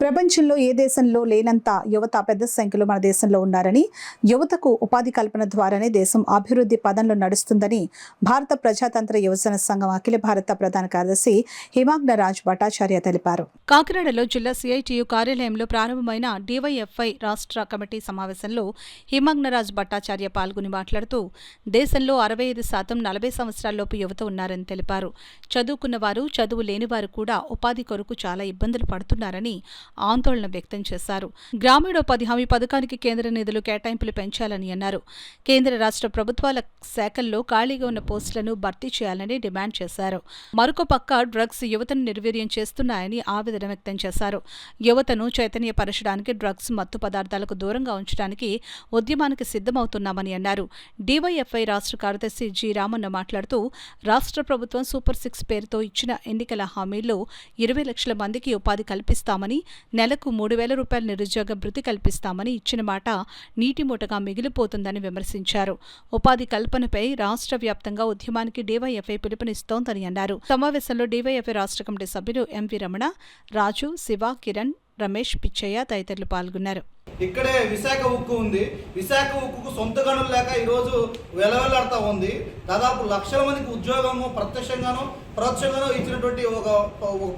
ప్రపంచంలో ఏ దేశంలో లేనంత యువత పెద్ద సంఖ్యలో మన దేశంలో ఉన్నారని, యువతకు ఉపాధి కల్పన ద్వారానే దేశం అభివృద్ధి పదంలో నడుస్తుందని భారత ప్రజాతంత్ర యువజన సంఘం అఖిల భారత ప్రధాన కార్యదర్శి హిమాగ్న రాజ్ భట్టాచార్య తెలిపారు. కాకినాడలో జిల్లా సిఐటియు కార్యాలయంలో ప్రారంభమైన డివైఎఫ్ఐ రాష్ట్ర కమిటీ సమావేశంలో హిమాగ్న రాజ్ భట్టాచార్య పాల్గొని మాట్లాడుతూ, దేశంలో 65% 40 సంవత్సరాల్లోపు యువత ఉన్నారని తెలిపారు. చదువుకున్న వారు, చదువు లేనివారు కూడా ఉపాధి కొరకు చాలా ఇబ్బందులు పడుతున్నారని ఆందోళన వ్యక్తం చేశారు. గ్రామీణోపాధి హామీ పథకానికి కేంద్ర నిధులు కేటాయింపులు పెంచాలని అన్నారు. కేంద్ర రాష్ట్ర ప్రభుత్వాల శాఖల్లో ఖాళీగా ఉన్న పోస్టులను భర్తీ చేయాలని డిమాండ్ చేశారు. మరొక పక్క డ్రగ్స్ యువతను నిర్వీర్యం చేస్తున్నాయని ఆవేదన వ్యక్తం చేశారు. యువతను చైతన్యపరచడానికి డ్రగ్స్ మత్తు పదార్థాలకు దూరంగా ఉంచడానికి ఉద్యమానికి సిద్ధమవుతున్నామని అన్నారు. డివైఎఫ్ఐ రాష్ట్ర కార్యదర్శి జి రామన్న మాట్లాడుతూ, రాష్ట్ర ప్రభుత్వం సూపర్ 6 పేరుతో ఇచ్చిన ఎన్నికల హామీల్లో 20 లక్షల మందికి ఉపాధి కల్పిస్తామని, నెలకు 3,000 రూపాయల నిరుద్యోగ భృతి కల్పిస్తామని ఇచ్చిన మాట నీటిమూటగా మిగిలిపోతుందని విమర్శించారు. ఉపాధి కల్పనపై రాష్ట్ర వ్యాప్తంగా ఉద్యమానికి డివైఎఫ్ఐ పిలుపునిస్తోందని అన్నారు. సమావేశంలో డివైఎఫ్ఐ రాష్ట్ర కమిటీ సభ్యులు ఎంవి రమణ, రాజు, శివ, కిరణ్, రమేష్, పిచ్చయ్య తదితరులు పాల్గొన్నారు. ఇక్కడే విశాఖ ఉక్కు ఉంది. విశాఖ ఉక్కుకు సొంత గనులు లేక ఈరోజు వెలవెల్లాడుతూ ఉంది. దాదాపు లక్షల మందికి ఉద్యోగము ప్రత్యక్షంగానూ పరోక్షంగానూ ఇచ్చినటువంటి ఒక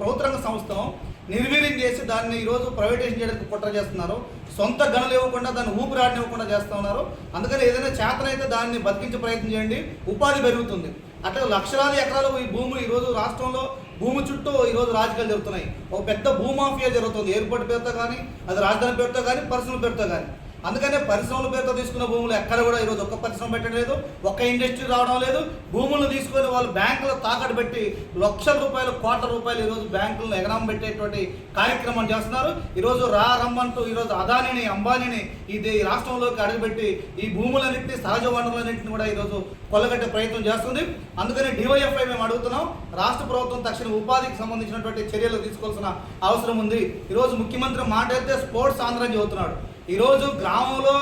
ప్రభుత్వ రంగ సంస్థను నిర్వీర్యం చేసి దాన్ని ఈరోజు ప్రైవేటైజేషన్ చేయడానికి కుట్ర చేస్తున్నారు. సొంత గనులు ఇవ్వకుండా దాన్ని ఊపిరాడనివ్వకుండా చేస్తూ ఉన్నారు. అందుకని ఏదైనా చేతనైతే దాన్ని బతికించే ప్రయత్నం చేయండి, ఉపాధి పెరుగుతుంది. అట్లా లక్షలాది ఎకరాలు ఈ భూములు ఈరోజు రాష్ట్రంలో భూమి చుట్టూ ఈరోజు రాజకీయాలు జరుగుతున్నాయి. ఒక పెద్ద భూమాఫియా జరుగుతుంది. ఎయిర్పోర్ట్ పేరుతో కానీ, అది రాజధాని పేరుతో కానీ, పరిశ్రమల పేరుతో కానీ. అందుకనే పరిశ్రమల పేరుతో తీసుకున్న భూములు ఎక్కడ కూడా ఈరోజు ఒక్క పరిశ్రమ పెట్టడం లేదు, ఒక్క ఇండస్ట్రీ రావడం లేదు. భూములను తీసుకొని వాళ్ళు బ్యాంకులో తాకట్టు పెట్టి లక్షల రూపాయలు, కోట్ల రూపాయలు ఈరోజు బ్యాంకులను ఎగనాం పెట్టేటువంటి కార్యక్రమం చేస్తున్నారు. ఈరోజు రమ్మంటూ ఈరోజు అదానిని, అంబానీని ఈ రాష్ట్రంలోకి అడుగుపెట్టి ఈ భూములన్నింటినీ, సహజ వనరులన్నింటినీ కూడా ఈరోజు కొల్లగట్టే ప్రయత్నం చేస్తుంది. అందుకని డివైఎఫ్ఐ మేము అడుగుతున్నాం, రాష్ట్ర ప్రభుత్వం తక్షణ ఉపాధికి సంబంధించినటువంటి చర్యలు తీసుకోవాల్సిన అవసరం ఉంది. ఈరోజు ముఖ్యమంత్రి మాట అయితే స్పోర్ట్స్ ఆంధ్ర అని చెబుతున్నాడు. ఈరోజు గ్రామంలో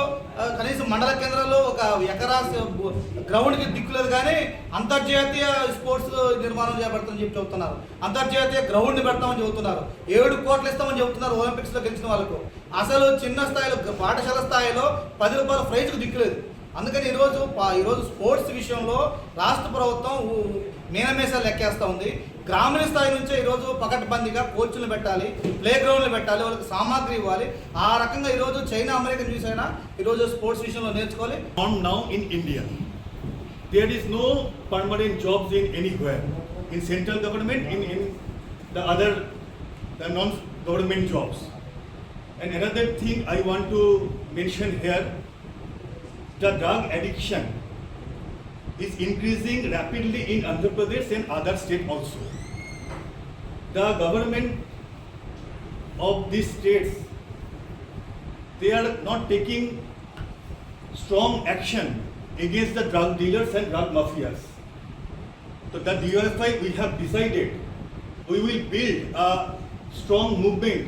కనీసం మండల కేంద్రాల్లో ఒక ఎకరా గ్రౌండ్కి దిక్కులేదు, కానీ అంతర్జాతీయ స్పోర్ట్స్ నిర్మాణం చేపడతామని చెప్పి చెబుతున్నారు. అంతర్జాతీయ గ్రౌండ్ని పెడతామని చెబుతున్నారు. 7 కోట్లు ఇస్తామని చెబుతున్నారు ఒలింపిక్స్లో గెలిచిన వాళ్ళకు. అసలు చిన్న స్థాయిలో పాఠశాల స్థాయిలో 10 రూపాయల ప్రైజ్కు దిక్కులేదు. అందుకని ఈరోజు స్పోర్ట్స్ విషయంలో రాష్ట్ర ప్రభుత్వం మీనమేసాలు లెక్కేస్తూ ఉంది. గ్రామీణ స్థాయి నుంచే ఈరోజు పకడ్బందీగా కోచ్లు పెట్టాలి, ప్లే గ్రౌండ్లు పెట్టాలి, వాళ్ళకి సామాగ్రి ఇవ్వాలి. ఆ రకంగా ఈరోజు చైనా, అమెరికా చూసైనా ఈరోజు స్పోర్ట్స్ విషయంలో నేర్చుకోవాలి. Now in India, there is no permanent jobs in anywhere, in central government, in the other the non-government jobs. And another thing I want to mention here, the drug addiction is increasing rapidly in Andhra Pradesh and other states also. The government of these states, they are not taking strong action against the drug dealers and drug mafias. So the DOFI, we have decided we will build a strong movement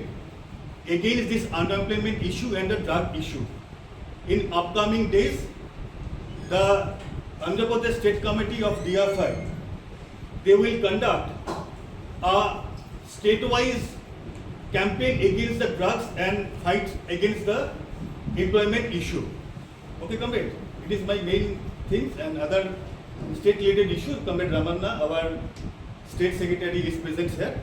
against this unemployment issue and the drug issue. In upcoming days, the Andhra Pradesh State Committee of DFI, they will conduct a state-wise campaign against the drugs and fight against the employment issue. Okay, comrade, it is my main things, and other state-related issues, Comrade Ramanna, our state secretary, is present here.